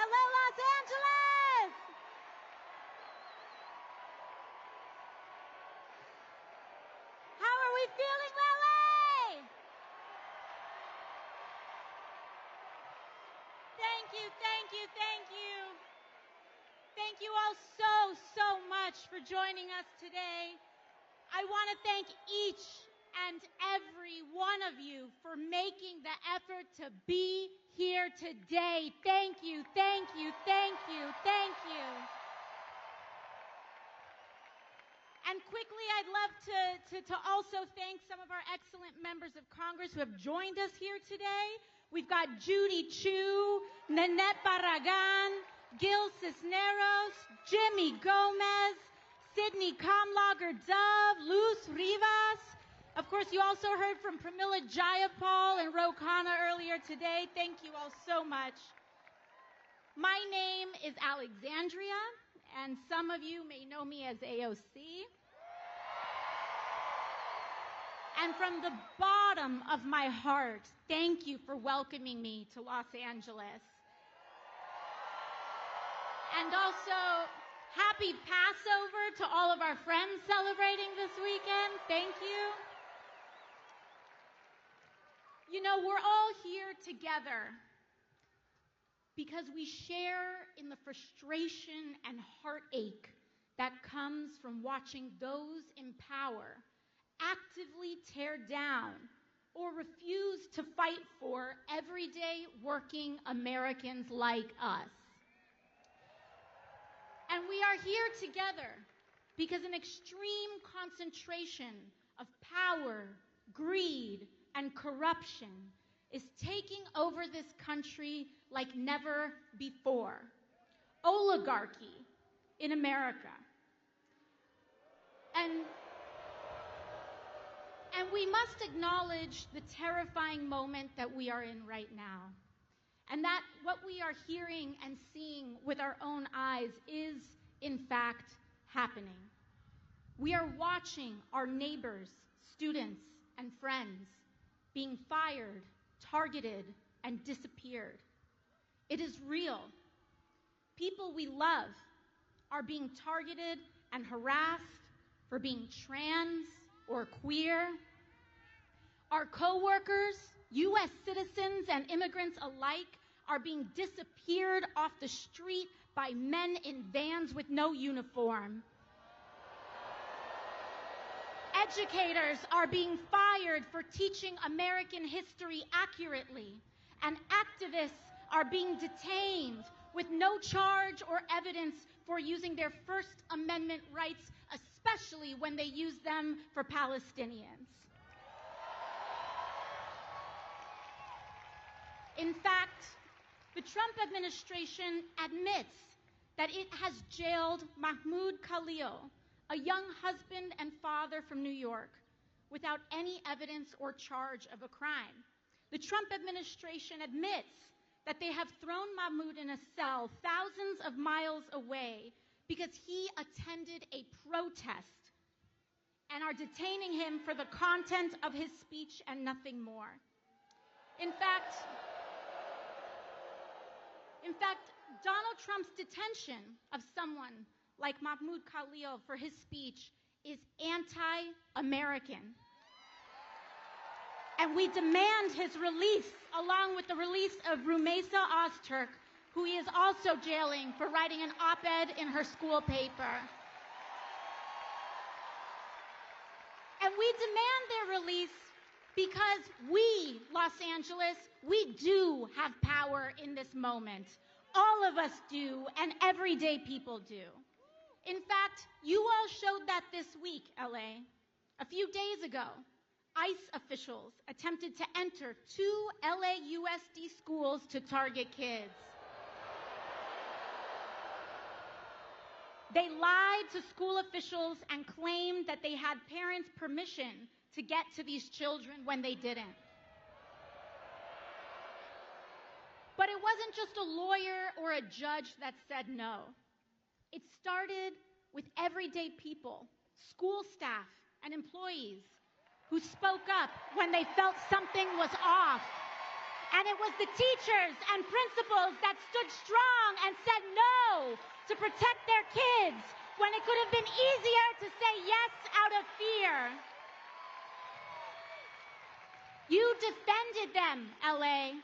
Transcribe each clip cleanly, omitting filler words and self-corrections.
Hello, Los Angeles! How are we feeling, Lily? Thank you, thank you, thank you. Thank you all so much for joining us today. I want to thank each and every one of you for making the effort to be here today. Thank you, thank you, thank you, thank you. And quickly, I'd love to also thank some of our excellent members of Congress who have joined us here today. We've got Judy Chu, Nanette Barragan, Gil Cisneros, Jimmy Gomez, Sydney Kamlager-Dove, Luz Rivas. Of course, you also heard from Pramila Jayapal and Ro Khanna earlier today. Thank you all so much. My name is Alexandria, and some of you may know me as AOC. And from the bottom of my heart, thank you for welcoming me to Los Angeles. And also, happy Passover to all of our friends celebrating this weekend. Thank you. You know, we're all here together because we share in the frustration and heartache that comes from watching those in power actively tear down or refuse to fight for everyday working Americans like us. And we are here together because an extreme concentration of power, greed, and corruption is taking over this country like never before. Oligarchy in America. And we must acknowledge the terrifying moment that we are in right now. And that what we are hearing and seeing with our own eyes is, in fact, happening. We are watching our neighbors, students, and friends being fired, targeted, and disappeared. It is real. People we love are being targeted and harassed for being trans or queer. Our coworkers, U.S. citizens and immigrants alike, are being disappeared off the street by men in vans with no uniform. Educators are being fired for teaching American history accurately, and activists are being detained with no charge or evidence for using their First Amendment rights, especially when they use them for Palestinians. In fact, the Trump administration admits that it has jailed Mahmoud Khalil, a young husband and father from New York, without any evidence or charge of a crime. The Trump administration admits that they have thrown Mahmoud in a cell thousands of miles away because he attended a protest and are detaining him for the content of his speech and nothing more. In fact, Donald Trump's detention of someone like Mahmoud Khalil for his speech is anti-American. And we demand his release, along with the release of Rumeisa Ozturk, who he is also jailing for writing an op-ed in her school paper. And we demand their release because we, Los Angeles, we do have power in this moment. All of us do, and everyday people do. In fact, you all showed that this week, LA. A few days ago, ICE officials attempted to enter 2 LAUSD schools to target kids. They lied to school officials and claimed that they had parents' permission to get to these children when they didn't. But it wasn't just a lawyer or a judge that said no. It started with everyday people, school staff, and employees who spoke up when they felt something was off. And it was the teachers and principals that stood strong and said no to protect their kids when it could have been easier to say yes out of fear. You defended them, LA,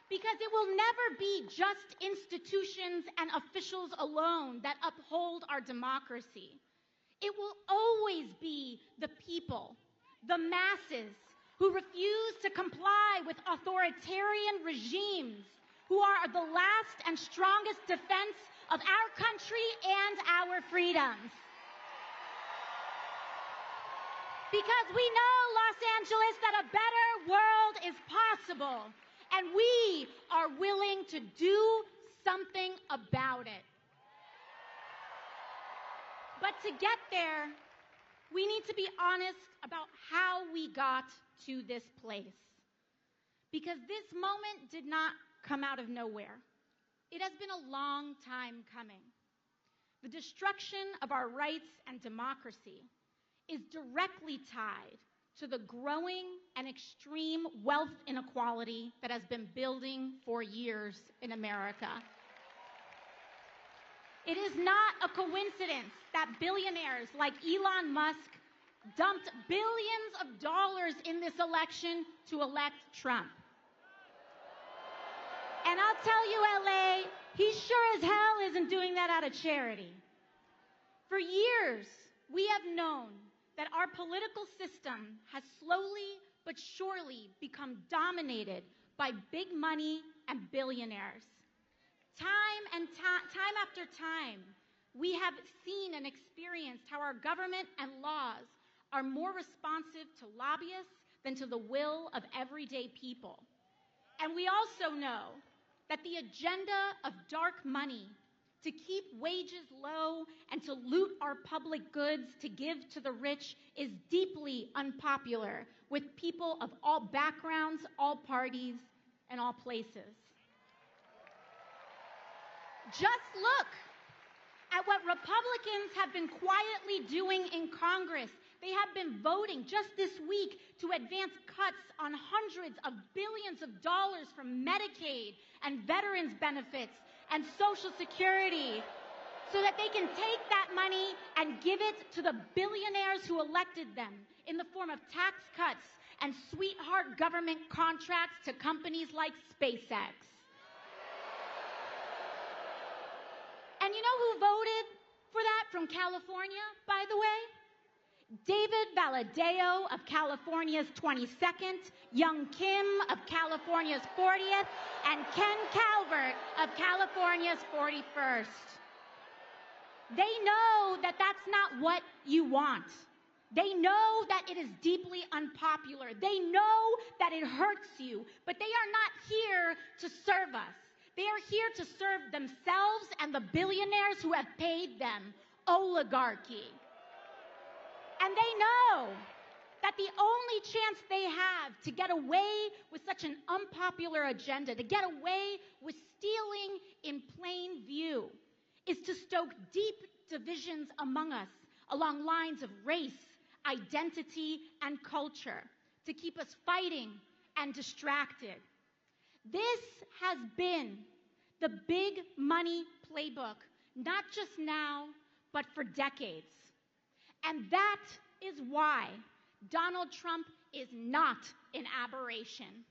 because it will never be just institutions and officials alone that uphold our democracy. It will always be the people, the masses, who refuse to comply with authoritarian regimes, who are the last and strongest defense of our country and our freedoms. Because we know, Los Angeles, that a better world is possible, and we are willing to do something about it. But to get there, we need to be honest about how we got to this place. Because this moment did not come out of nowhere. It has been a long time coming. The destruction of our rights and democracy is directly tied to the growing and extreme wealth inequality that has been building for years in America. It is not a coincidence that billionaires like Elon Musk dumped billions of dollars in this election to elect Trump. And I'll tell you, LA, he sure as hell isn't doing that out of charity. For years, we have known that our political system has slowly but surely become dominated by big money and billionaires. Time after time, we have seen and experienced how our government and laws are more responsive to lobbyists than to the will of everyday people. And we also know that the agenda of dark money to keep wages low and to loot our public goods to give to the rich is deeply unpopular with people of all backgrounds, all parties, and all places. Just look at what Republicans have been quietly doing in Congress. They have been voting just this week to advance cuts on hundreds of billions of dollars from Medicaid and veterans benefits and Social Security so that they can take that money and give it to the billionaires who elected them in the form of tax cuts and sweetheart government contracts to companies like SpaceX. And you know who voted for that from California, by the way? David Valadao of California's 22nd, Young Kim of California's 40th, and Ken Calvert of California's 41st. They know that that's not what you want. They know that it is deeply unpopular. They know that it hurts you, but they are not here to serve us. They are here to serve themselves and the billionaires who have paid them, oligarchy. And they know that the only chance they have to get away with such an unpopular agenda, to get away with stealing in plain view, is to stoke deep divisions among us along lines of race, identity, and culture, to keep us fighting and distracted. This has been the big money playbook, not just now, but for decades. And that is why Donald Trump is not an aberration.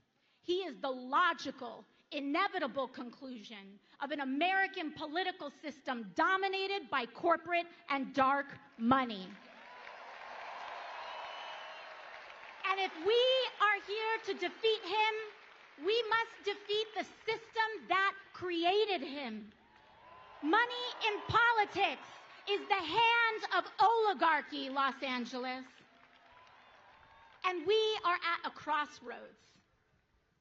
He is the logical, inevitable conclusion of an American political system dominated by corporate and dark money. And if we are here to defeat him, we must defeat the system that created him. Money in politics is the hands of oligarchy, Los Angeles. And we are at a crossroads.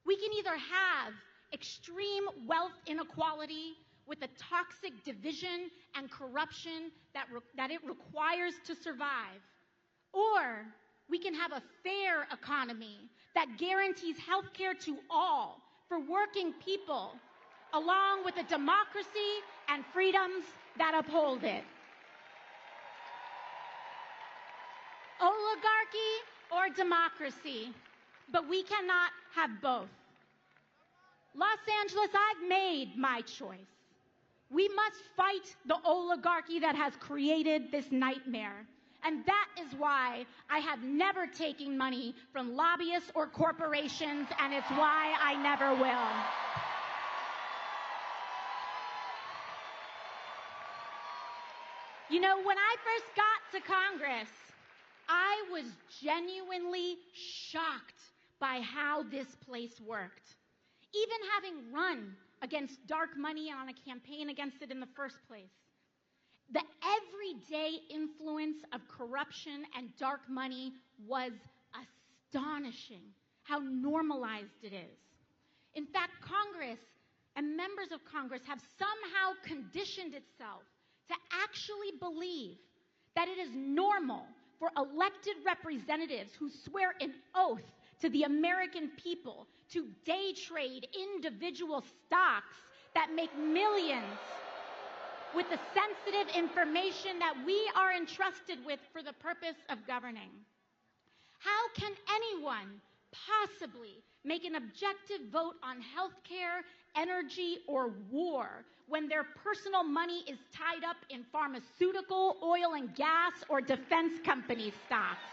We can either have extreme wealth inequality with the toxic division and corruption that it requires to survive, or we can have a fair economy that guarantees health care to all for working people, along with a democracy and freedoms that uphold it. Oligarchy or democracy, but we cannot have both. Los Angeles, I've made my choice. We must fight the oligarchy that has created this nightmare. And that is why I have never taken money from lobbyists or corporations, and it's why I never will. You know, when I first got to Congress, I was genuinely shocked by how this place worked. Even having run against dark money and on a campaign against it in the first place. The everyday influence of corruption and dark money was astonishing, how normalized it is. In fact, Congress and members of Congress have somehow conditioned itself to actually believe that it is normal for elected representatives who swear an oath to the American people to day trade individual stocks that make millions with the sensitive information that we are entrusted with for the purpose of governing. How can anyone possibly make an objective vote on healthcare, energy, or war when their personal money is tied up in pharmaceutical, oil and gas, or defense company stocks?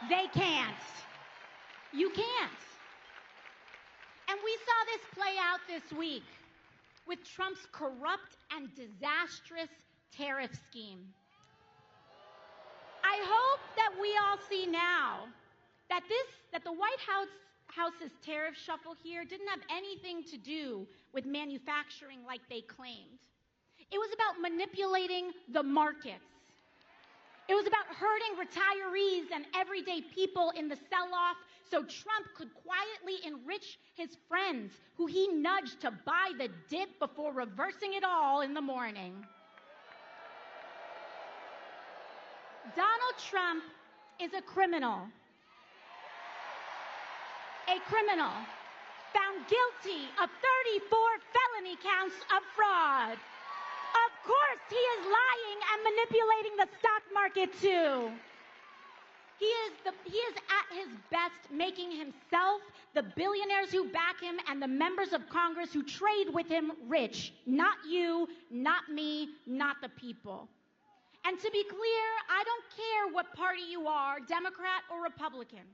They can't. You can't. And we saw this play out this week with Trump's corrupt and disastrous tariff scheme. I hope that we all see now that the White House's tariff shuffle here didn't have anything to do with manufacturing like they claimed. It was about manipulating the markets. It was about hurting retirees and everyday people in the sell-off so Trump could quietly enrich his friends who he nudged to buy the dip before reversing it all in the morning. Donald Trump is a criminal. A criminal found guilty of 34 felony counts of fraud. Of course, he is lying and manipulating the stock market too. He is at his best making himself, the billionaires who back him, and the members of Congress who trade with him rich. Not you, not me, not the people. And to be clear, I don't care what party you are, Democrat or Republican.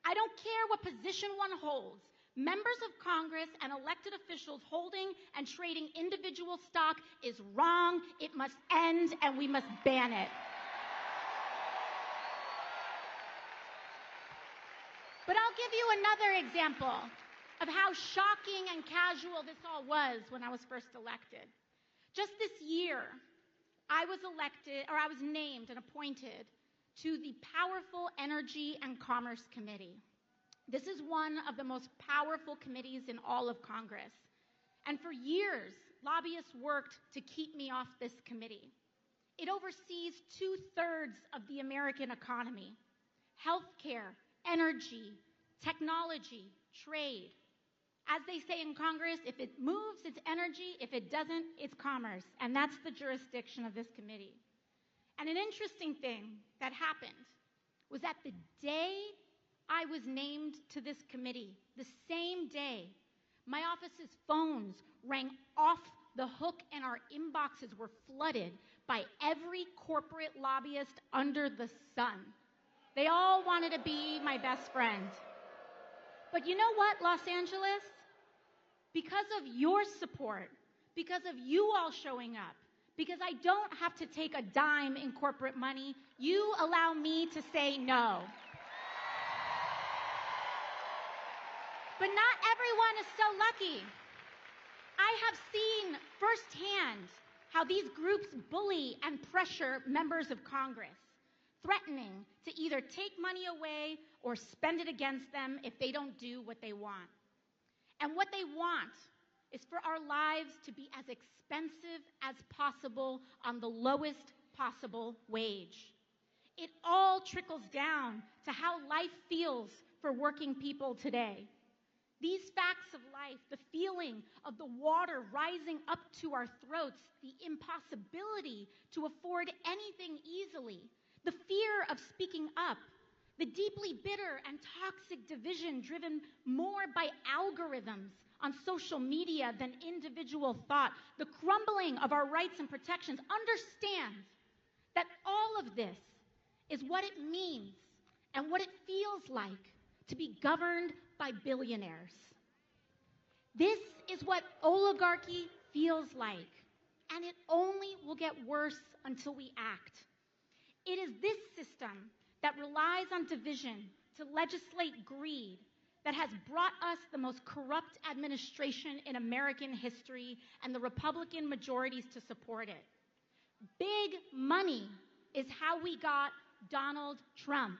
I don't care what position one holds. Members of Congress and elected officials holding and trading individual stock is wrong, it must end, and we must ban it. But I'll give you another example of how shocking and casual this all was when I was first elected. Just this year, I was named and appointed to the powerful Energy and Commerce Committee. This is one of the most powerful committees in all of Congress. And for years, lobbyists worked to keep me off this committee. It oversees 2/3 of the American economy: healthcare, energy, technology, trade. As they say in Congress, if it moves, it's energy. If it doesn't, it's commerce. And that's the jurisdiction of this committee. And an interesting thing that happened was that the day I was named to this committee, the same day, my office's phones rang off the hook and our inboxes were flooded by every corporate lobbyist under the sun. They all wanted to be my best friend. But you know what, Los Angeles? Because of your support, because of you all showing up, because I don't have to take a dime in corporate money, you allow me to say no. But not everyone is so lucky. I have seen firsthand how these groups bully and pressure members of Congress, threatening to either take money away or spend it against them if they don't do what they want. And what they want is for our lives to be as expensive as possible on the lowest possible wage. It all trickles down to how life feels for working people today. These facts of life, the feeling of the water rising up to our throats, the impossibility to afford anything easily, the fear of speaking up, the deeply bitter and toxic division driven more by algorithms on social media than individual thought, the crumbling of our rights and protections, understand that all of this is what it means and what it feels like to be governed by billionaires. This is what oligarchy feels like, and it only will get worse until we act. It is this system that relies on division to legislate greed that has brought us the most corrupt administration in American history and the Republican majorities to support it. Big money is how we got Donald Trump.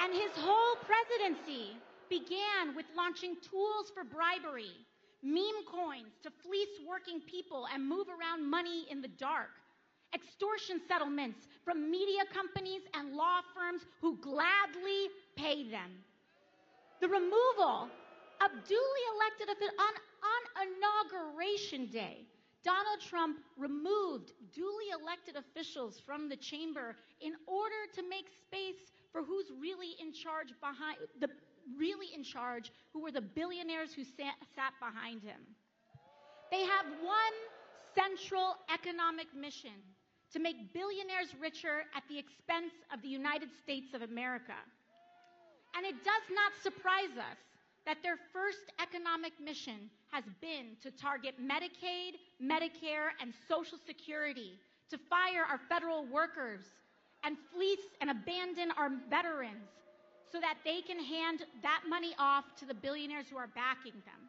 And his whole presidency began with launching tools for bribery, meme coins to fleece working people and move around money in the dark, extortion settlements from media companies and law firms who gladly pay them. The removal of duly elected officials on Inauguration Day. Donald Trump removed duly elected officials from the chamber in order to make space for who's really in charge who were the billionaires who sat behind him. They have one central economic mission: to make billionaires richer at the expense of the United States of America. And it does not surprise us that their first economic mission has been to target Medicaid, Medicare, and Social Security, to fire our federal workers, and fleece and abandon our veterans so that they can hand that money off to the billionaires who are backing them.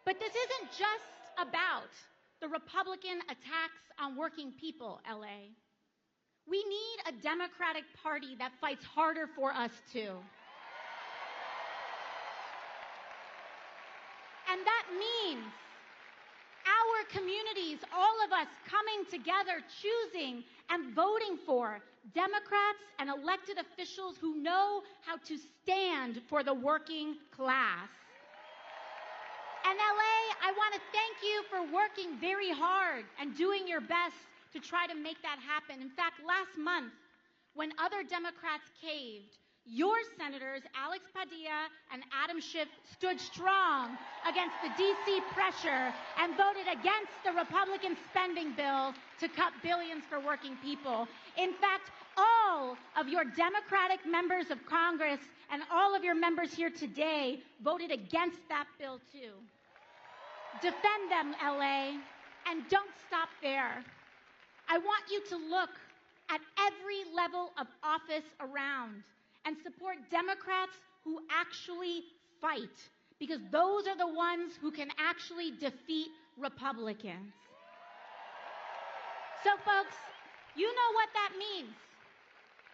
But this isn't just about the Republican attacks on working people, LA. We need a Democratic Party that fights harder for us too. And that means our communities, all of us coming together, choosing and voting for Democrats and elected officials who know how to stand for the working class. And LA, I want to thank you for working very hard and doing your best to try to make that happen. In fact, last month, when other Democrats caved, your senators, Alex Padilla and Adam Schiff, stood strong against the DC pressure and voted against the Republican spending bill to cut billions for working people. In fact, all of your Democratic members of Congress and all of your members here today voted against that bill too. Defend them, LA, and don't stop there. I want you to look at every level of office around and support Democrats who actually fight, because those are the ones who can actually defeat Republicans. So folks, you know what that means.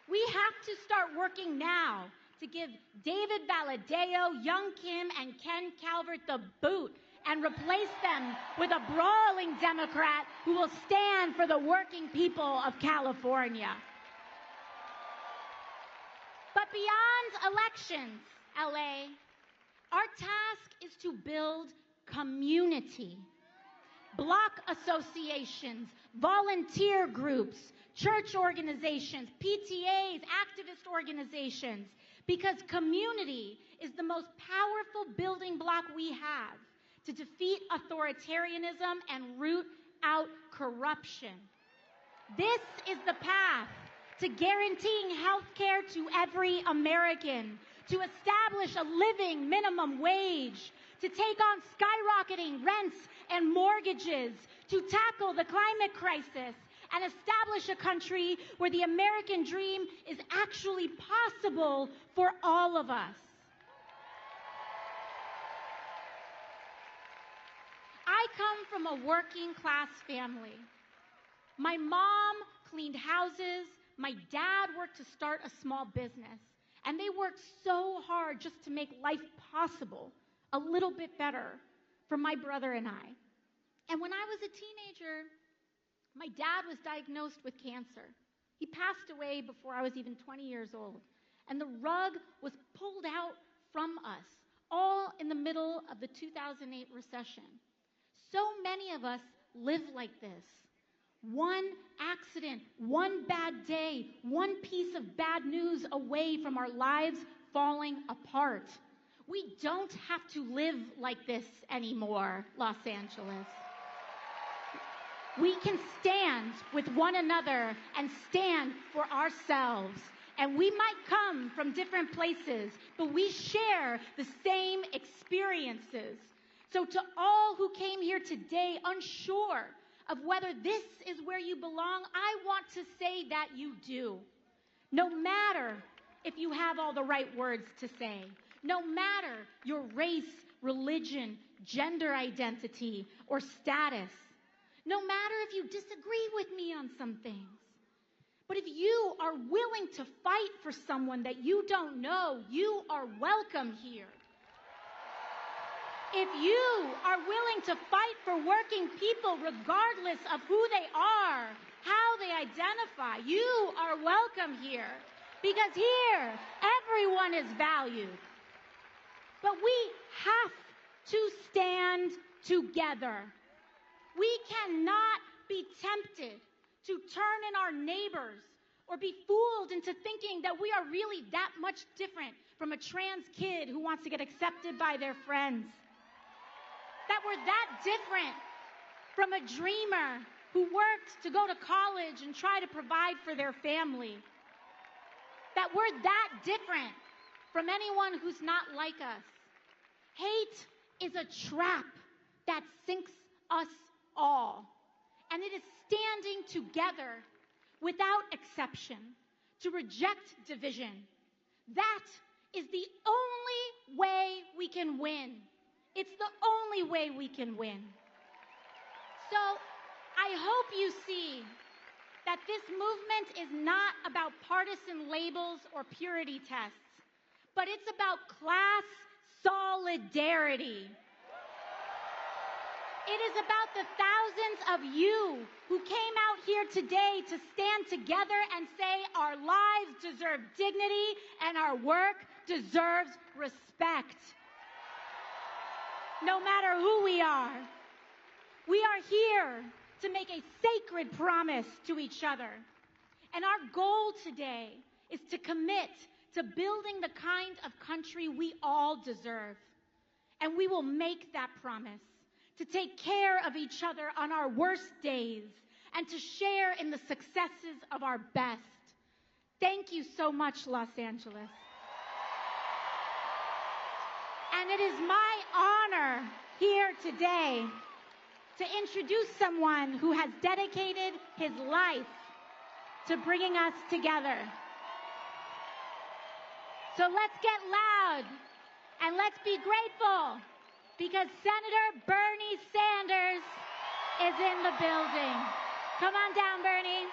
We have to start working now to give David Valadao, Young Kim, and Ken Calvert the boot and replace them with a brawling Democrat who will stand for the working people of California. But beyond elections, LA, our task is to build community. Block associations, volunteer groups, church organizations, PTAs, activist organizations, because community is the most powerful building block we have to defeat authoritarianism and root out corruption. This is the path to guaranteeing health care to every American, to establish a living minimum wage, to take on skyrocketing rents and mortgages, to tackle the climate crisis, and establish a country where the American dream is actually possible for all of us. I come from a working class family. My mom cleaned houses. My dad worked to start a small business. And they worked so hard just to make life possible a little bit better for my brother and I. And when I was a teenager, my dad was diagnosed with cancer. He passed away before I was even 20 years old. And the rug was pulled out from us, all in the middle of the 2008 recession. So many of us live like this. One accident, one bad day, one piece of bad news away from our lives falling apart. We don't have to live like this anymore, Los Angeles. We can stand with one another and stand for ourselves. And we might come from different places, but we share the same experiences. So to all who came here today unsure of whether this is where you belong, I want to say that you do. No matter if you have all the right words to say, no matter your race, religion, gender identity, or status, no matter if you disagree with me on some things, but if you are willing to fight for someone that you don't know, you are welcome here. If you are willing to fight for working people regardless of who they are, how they identify, you are welcome here. Because here, everyone is valued. But we have to stand together. We cannot be tempted to turn in our neighbors or be fooled into thinking that we are really that much different from a trans kid who wants to get accepted by their friends. That we're that different from a dreamer who worked to go to college and try to provide for their family. That we're that different from anyone who's not like us. Hate is a trap that sinks us all. And it is standing together without exception to reject division. That is the only way we can win. It's the only way we can win. So I hope you see that this movement is not about partisan labels or purity tests, but it's about class solidarity. It is about the thousands of you who came out here today to stand together and say our lives deserve dignity and our work deserves respect. No matter who we are here to make a sacred promise to each other. And our goal today is to commit to building the kind of country we all deserve. And we will make that promise to take care of each other on our worst days and to share in the successes of our best. Thank you so much, Los Angeles. And it is my honor here today to introduce someone who has dedicated his life to bringing us together. So let's get loud and let's be grateful because Senator Bernie Sanders is in the building. Come on down, Bernie.